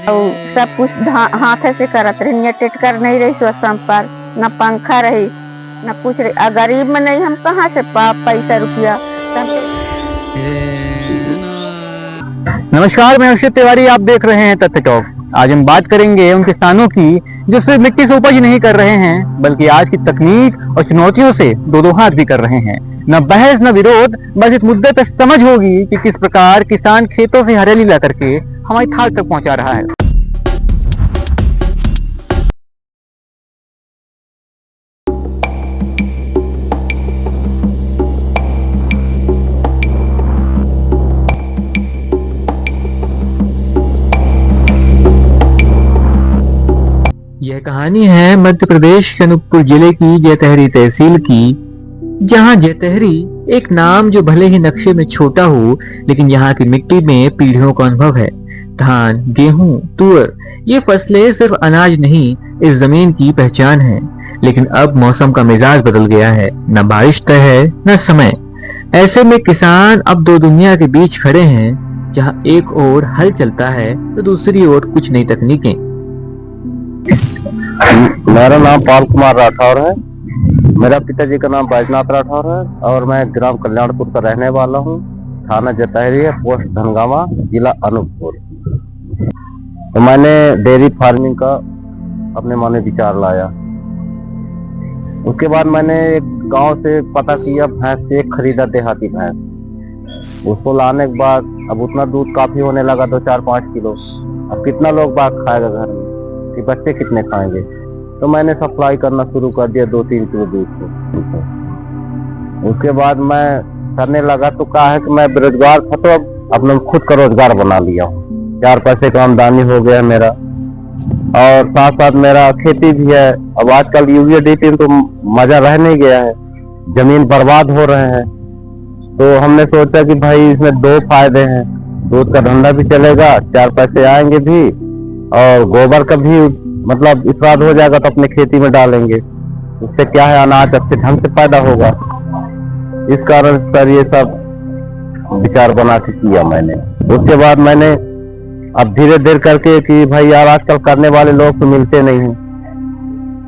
और सब कुछ हाथ से करत रही, टेटकर नहीं रही सोसम पर, न पंखा रही न कुछ रही। गरीब में नहीं, हम कहाँ से पैसा रुपया। नमस्कार, मैं अक्षित तिवारी, आप देख रहे हैं तथ्य टॉक। आज हम बात करेंगे उन किसानों की जो सिर्फ मिट्टी से उपज नहीं कर रहे हैं, बल्कि आज की तकनीक और चुनौतियों से दो हाथ भी कर रहे हैं। न बहस न विरोध, बस इस मुद्दे पर समझ होगी कि किस प्रकार किसान खेतों से हरियाली ला करके हमारी थाल तक पहुंचा रहा है। यह कहानी है मध्य प्रदेश के अनूपपुर जिले की जैतहरी तहसील की, जहां जैतहरी एक नाम जो भले ही नक्शे में छोटा हो, लेकिन यहाँ की मिट्टी में पीढ़ियों का अनुभव है। धान, गेहूं, तुअर, ये फसलें सिर्फ अनाज नहीं, इस जमीन की पहचान है। लेकिन अब मौसम का मिजाज बदल गया है, न बारिश तय है न समय। ऐसे में किसान अब दो दुनिया के बीच खड़े हैं, जहाँ एक ओर हल चलता है तो दूसरी ओर कुछ नई तकनीकें। मेरा नाम पाल कुमार राठौर है। मेरा पिताजी का नाम बैजनाथ राठौर है और मैं ग्राम कल्याणपुर का रहने वाला हूँ। थाना जैतहरी है, पोस्ट धनगावा, जिला अनूपपुर। तो मैंने डेयरी फार्मिंग का अपने मन में विचार लाया। उसके बाद मैंने एक गांव से पता किया, भैंस से एक खरीदा देहाती भैंस। उसको लाने के बाद अब उतना दूध काफी होने लगा, 2-4-5 किलो। अब कितना लोग बाग खाएगा घर में, कि बच्चे कितने खाएंगे। तो मैंने सप्लाई करना शुरू कर दिया 2-3 किलो दूध को। उसके बाद मैं करने लगा तो कहा है कि मैं बेरोजगार था, तो अब अपना खुद का रोजगार बना लिया हूँ। 4 पैसे का आमदनी हो गया मेरा, और साथ साथ मेरा खेती भी है। अब आजकल यूरिया DAP तो मजा रह नहीं गया है, जमीन बर्बाद हो रहे हैं। तो हमने सोचा कि भाई इसमें 2 फायदे हैं, दूध का धंधा भी चलेगा, 4 पैसे आएंगे भी, और गोबर का भी मतलब इफराद हो जाएगा तो अपने खेती में डालेंगे। उससे क्या है, अनाज अच्छे ढंग से पैदा होगा। इस कारण सर ये सब विचार बना के किया मैंने। उसके बाद मैंने अब धीरे धीरे करके कि भाई यार आजकल करने वाले लोग तो मिलते नहीं हैं,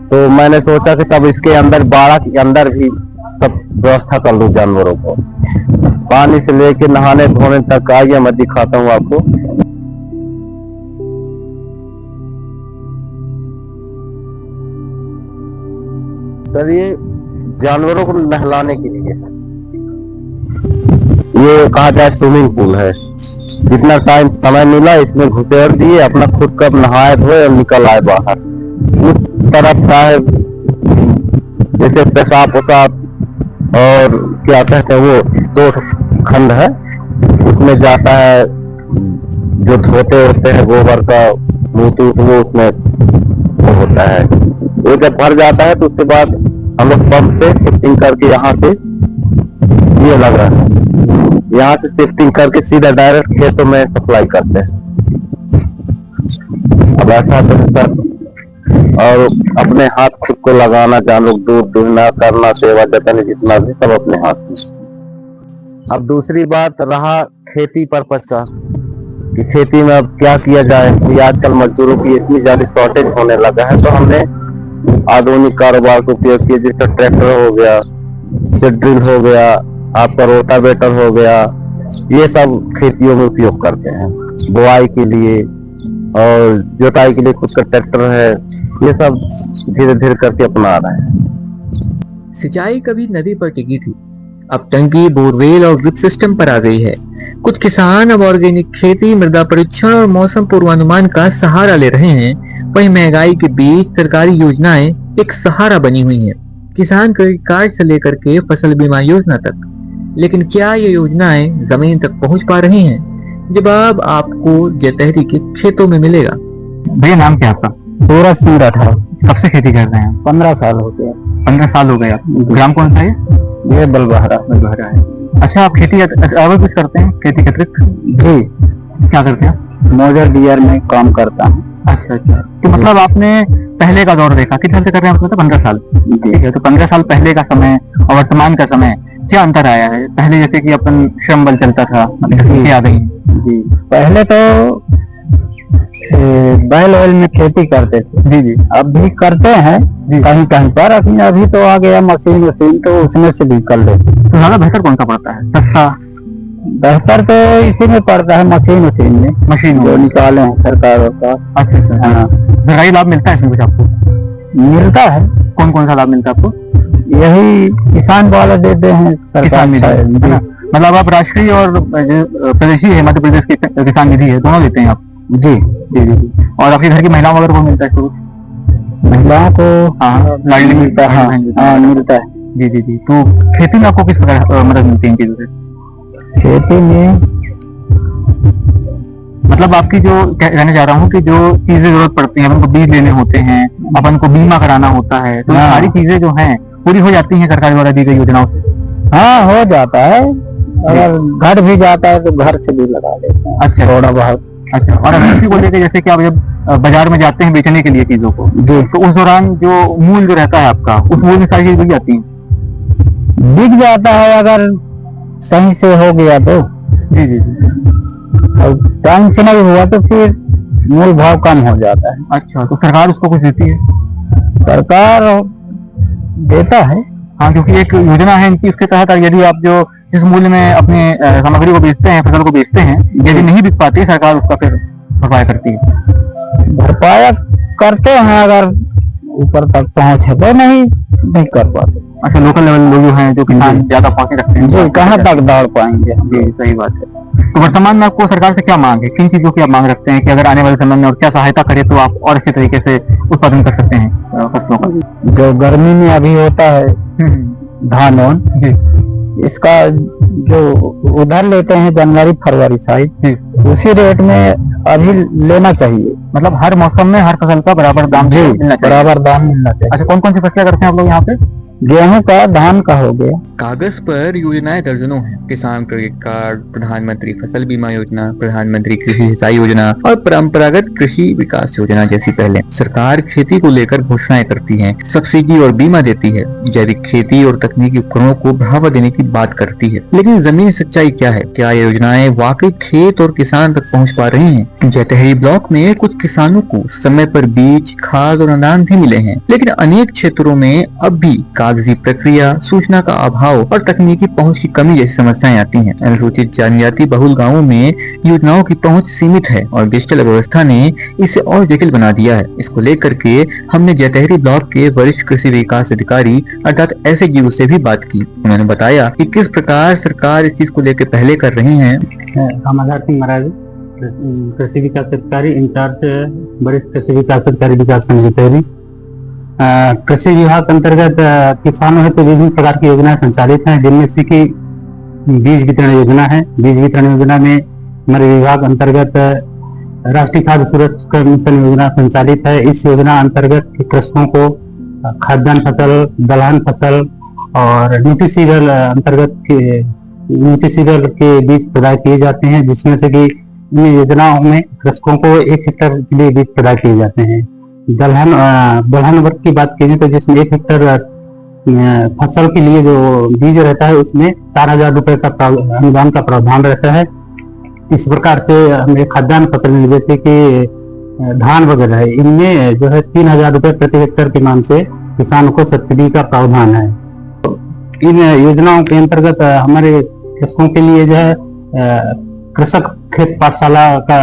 तो मैंने सोचा कि तब इसके अंदर बाड़ा के अंदर भी सब व्यवस्था कर लूं जानवरों को, पानी से लेके नहाने धोने तक। आइए मैं दिखाता हूँ आपको। सर ये जानवरों को नहलाने के लिए ये कहा जाए स्विमिंग पूल है। जितना टाइम समय मिला इसमें घुसेड़ दिए, अपना खुद कब नहाए धोए और निकल आए बाहर। उस तरफ का है जैसे पेशाब पोशाब और क्या कहते हैं वो 2 खंड है, उसमें जाता है जो धोते होते हैं गोबर का मूत, वो उसमें वो होता है। वो जब भर जाता है तो उसके बाद हम लोग पंप से शिफ्टिंग करके यहाँ से ये लग रहा है, यहाँ से शिफ्टिंग करके सीधा डायरेक्ट खेतों में सप्लाई करते हैं। अब ऐसा तो सर, और अपने हाथ खुद को लगाना, जहाँ लोग दूध दूहना करना, सेवा जतन जितना भी सब अपने हाथ में। अब दूसरी बात रहा खेती पर्पज का, कि खेती में अब क्या किया जाए। कि आजकल मजदूरों की इतनी ज्यादा शॉर्टेज होने लगा है, तो हमने आधुनिक कारोबार को उपयोग किया, जैसे ट्रैक्टर हो गया, सीड ड्रिल हो गया, आपका रोटावेटर हो गया। ये सब खेतियों में उपयोग करते हैं, बुआई के लिए और जोताई के लिए खुद का ट्रैक्टर है। ये सब धीरे धीरे करके अपना रहे हैं। सिंचाई कभी नदी पर टिकी थी, अब टंकी, बोरवेल और ड्रिप सिस्टम पर आ गई है। कुछ किसान अब ऑर्गेनिक खेती, मृदा परीक्षण और मौसम पूर्वानुमान का सहारा ले रहे हैं। वहीं महंगाई के बीच सरकारी योजनाएं एक सहारा बनी हुई हैं, किसान क्रेडिट कार्ड से लेकर के फसल बीमा योजना तक। लेकिन क्या ये योजनाएं जमीन तक पहुंच पा रही हैं? जवाब आपको जैतहरी के खेतों में मिलेगा। भैया नाम क्या आपका? सूरज सिंह राठौर। कब से खेती कर रहे हैं? 15 साल हो गया। 15 साल हो गए। ग्राम कौन सा है? ये बलबहरा है। अच्छा, आप खेती और कुछ करते हैं खेती के अतिरिक्त? जी। क्या करते हैं? मोजर बियर में काम करता हूँ। अच्छा, तो मतलब आपने पहले का दौर देखा, कितने साल से कर रहे हैं? मतलब 15 साल। ठीक है, तो 15 साल पहले का समय और वर्तमान का समय क्या अंतर आया है? पहले जैसे कि अपन श्रम बल चलता था, मतलब आ गई। जी, पहले तो बैल वैल में खेती करते थे। जी जी। अब भी करते हैं कहीं कहीं पर, अभी तो आ गया मशीन तो उसमें से भी कर लेते। तो ज्यादा बेहतर कौन सा पड़ता है, सस्ता? बेहतर तो इसी में पड़ता है, मशीन में, मशीन जो निकाले हैं सरकारों का। अच्छा। हाँ, सरकारी लाभ मिलता है इसमें कुछ आपको? मिलता है। कौन कौन सा लाभ मिलता है आपको? यही किसान वाला देते हैं सरकार। मतलब आप राष्ट्रीय और प्रदेशी है, मध्य प्रदेश की किसान निधि है, दोनों देते हैं आप? जी जी जी। और आपके घर की महिलाओं वगैरह को मिलता है? महिलाओं को हाँ लाडली मिलता है। हाँ मिलता है। जी जी जी। तो खेती में आपको किस प्रकार मदद मिलती है इन चीजों से? खेती में मतलब आपकी जो कहना चाह रहा हूँ कि जो चीजें जरूरत पड़ती हैं, अपन को बीज लेने होते हैं, अपन को बीमा कराना होता है, तो सारी चीजें जो हैं पूरी हो जाती हैं सरकार द्वारा दी गई योजनाओं से? हाँ हो जाता है, अगर घर भी जाता है तो घर से भी लगा देते हैं। अच्छा, थोड़ा बहुत। अच्छा, और कृषि को लेकर जैसे कि आप जब बाजार में जाते हैं बेचने के लिए चीजों को, जी, तो उस दौरान जो मूल्य जो रहता है आपका, उस मूल्य में सारी चीज बिक जाती है? बिक जाता है अगर सही से हो गया तो। जी जी जी। और टाइम से नहीं हुआ तो फिर मूल भाव कम हो जाता है। अच्छा, तो सरकार उसको कुछ देती है? सरकार देता है हाँ, क्योंकि एक योजना है इनकी, उसके तहत यदि आप जो जिस मूल्य में अपने सामग्री को बेचते हैं, फसल को बेचते हैं, यदि नहीं बिक पाती, सरकार उसका फिर भरपाई करती है। भरपाई करते हैं, अगर ऊपर तक पहुंचे तो नहीं कर पाते। अच्छा, लोकल लेवल लोग जो हैं, जो किसान ज्यादा पहुंचे रखते हैं, जी, कहाँ तक दौड़ पाएंगे? जी सही बात है। तो वर्तमान में आपको सरकार से क्या मांग है, किन चीजों की आप मांग रखते हैं कि अगर आने वाले समय में और क्या सहायता करे तो आप और अच्छे तरीके से उत्पादन कर सकते हैं फसलों का? जो गर्मी में अभी होता है धान वान, इसका जो उधर लेते हैं जनवरी फरवरी साइड, उसी रेट में अभी लेना चाहिए। मतलब हर मौसम में हर फसल का बराबर दाम मिलना चाहिए। बराबर दाम मिलना चाहिए। अच्छा, कौन कौन सी फसलें करते हैं आप लोग यहाँ पे? गेहूं का, धान का हो गया। कागज पर योजनाएं दर्जनों हैं, किसान क्रेडिट कार्ड, प्रधानमंत्री फसल बीमा योजना, प्रधानमंत्री कृषि सिंचाई योजना और परंपरागत कृषि विकास योजना जैसी पहले। सरकार खेती को लेकर घोषणाएं करती है, सब्सिडी और बीमा देती है, जैविक खेती और तकनीकी उपकरणों को बढ़ावा देने की बात करती है। लेकिन जमीनी सच्चाई क्या है? क्या ये योजनाएं वाकई खेत और किसान तक पहुँच पा रही है? जैतहरी ब्लॉक में कुछ किसानों को समय पर बीज, खाद और अनुदान भी मिले हैं, लेकिन अनेक क्षेत्रों में अब भी कागजी प्रक्रिया, सूचना का अभाव और तकनीकी पहुंच की कमी जैसी समस्याएं आती हैं। अनुसूचित जनजाति बहुल गांवों में योजनाओं की पहुंच सीमित है और डिजिटल व्यवस्था ने इसे और जटिल बना दिया है। इसको लेकर के हमने जैतहरी ब्लॉक के वरिष्ठ कृषि विकास अधिकारी अर्थात एसएजीओ से भी बात की। उन्होंने बताया कि किस प्रकार सरकार इस चीज को लेकर पहले कर रही है। हम आधार सिंह महाराज, कृषि विकास अधिकारी इंचार्ज, वरिष्ठ कृषि विकास अधिकारी विकासखंड जैतहरी। कृषि विभाग अंतर्गत किसानों हेतु विभिन्न प्रकार की योजनाएं संचालित हैं, जिनमें से कि बीज वितरण योजना है। बीज वितरण योजना में हमारे विभाग अंतर्गत राष्ट्रीय खाद्य सुरक्षा मिशन योजना संचालित है। इस योजना अंतर्गत कृषकों को खाद्यान्न फसल, दलहन फसल और न्यूट्रीसीरियल अंतर्गत न्यूट्रीसीरियल के बीज प्रदान किए जाते हैं, जिसमें से कि इन योजनाओं में कृषकों को 1 हेक्टेयर के लिए बीज प्रदान किए जाते हैं। दलहन वर्ग की बात कीजिए तो जिसमें 1 हेक्टेयर फसल के लिए जो बीज रहता है उसमें 4,000 रुपए का अनुदान का प्रावधान रहता है। इस प्रकार से हमें खाद्यान्न फसल जैसे कि धान वगैरह है, इनमें जो है 3,000 रुपए प्रति हेक्टेयर के मान से किसानों को सब्सिडी का प्रावधान है। इन योजनाओं के अंतर्गत हमारे कृषकों के लिए जो है कृषक खेत पाठशाला का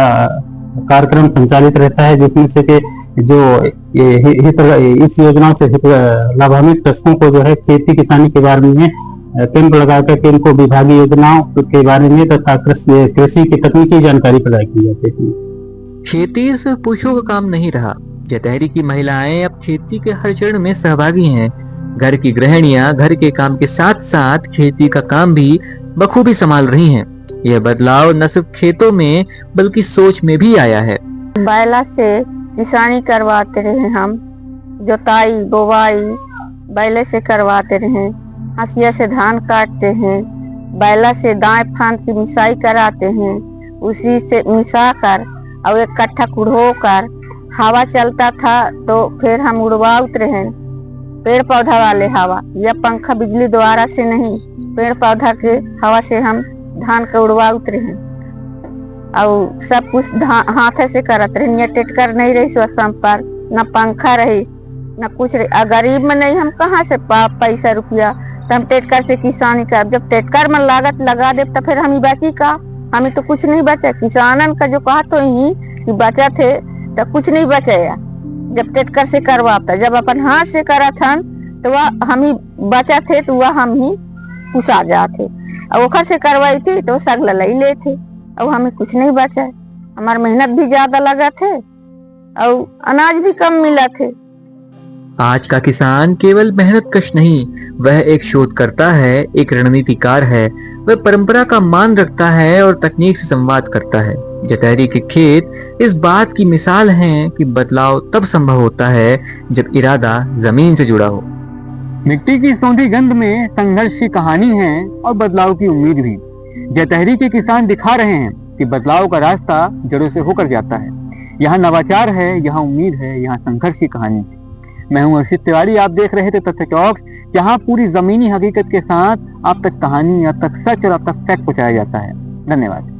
कार्यक्रम संचालित रहता है, जिसमें से कि जो इस योजना से लाभान्वित कृषकों को जो है खेती किसानी के बारे में कैंप लगा करके इनको विभागीय योजनाओं के बारे में तथा कृषि की तकनीकी जानकारी प्रदान की जाती है। खेती सिर्फ पुरुषों का काम नहीं रहा। जैतहरी की महिलाएं अब खेती के हर चरण में सहभागी हैं। घर की गृहिणियां घर के काम के साथ साथ खेती का काम भी बखूबी संभाल रही हैं। यह बदलाव न सिर्फ खेतों में बल्कि सोच में भी आया है। बैला से किसानी करवाते रहे, हम जोताई बोवाई बैले से करवाते रहे, हंसिया से धान काटते हैं, बैला से दाएं फांद की मिसाई कराते हैं, उसी से मिसा कर और 1 कट्ठा कुढ़ो कर हवा चलता था तो फिर हम उड़वा उतरे हैं। पेड़ पौधा वाले हवा या पंखा बिजली द्वारा से नहीं, पेड़ पौधा के हवा से हम धान का उड़वा उतरे हैं। और सब कुछ हाथ से करत रही, ये टेटकर नहीं रही सो संपर्क, न पंखा रही न कुछ रही। गरीब में नहीं हम कहाँ से पैसा रुपया, तो हम टेटकर से किसानी कर। जब टेटकर में लागत लगा दे तो फिर हम बची का, हमें तो कुछ नहीं बचा। किसानन का जो कहा तो ही कि बचा थे तो कुछ नहीं बचाया जब टेटकर से करवाता। जब अपन हाथ से करा था तो वह हम ही बचा थे, तो वह हम ही उसा जाते। और ओखर से करवाई थी तो सग ललाई ले थे और हमें कुछ नहीं बचा। हमार मेहनत भी ज्यादा लगा थे और अनाज भी कम मिला थे। आज का किसान केवल मेहनत कश नहीं, वह एक शोधकर्ता है, एक रणनीतिकार है। वह परंपरा का मान रखता है और तकनीक से संवाद करता है। जतहरी के खेत इस बात की मिसाल हैं कि बदलाव तब संभव होता है जब इरादा जमीन से जुड़ा हो। मिट्टी की सौंधी गंध में संघर्ष की कहानी है और बदलाव की उम्मीद भी। जतहरी के किसान दिखा रहे हैं कि बदलाव का रास्ता जड़ों से होकर जाता है। यहाँ नवाचार है, यहाँ उम्मीद है, यहाँ संघर्ष की कहानी है। मैं हूं अर्षित तिवारी, आप देख रहे थे तथ्य टॉक्स, जहां पूरी जमीनी हकीकत के साथ आप तक कहानी, आप तक सच और आप तक फैक्ट पहुंचाया जाता है। धन्यवाद।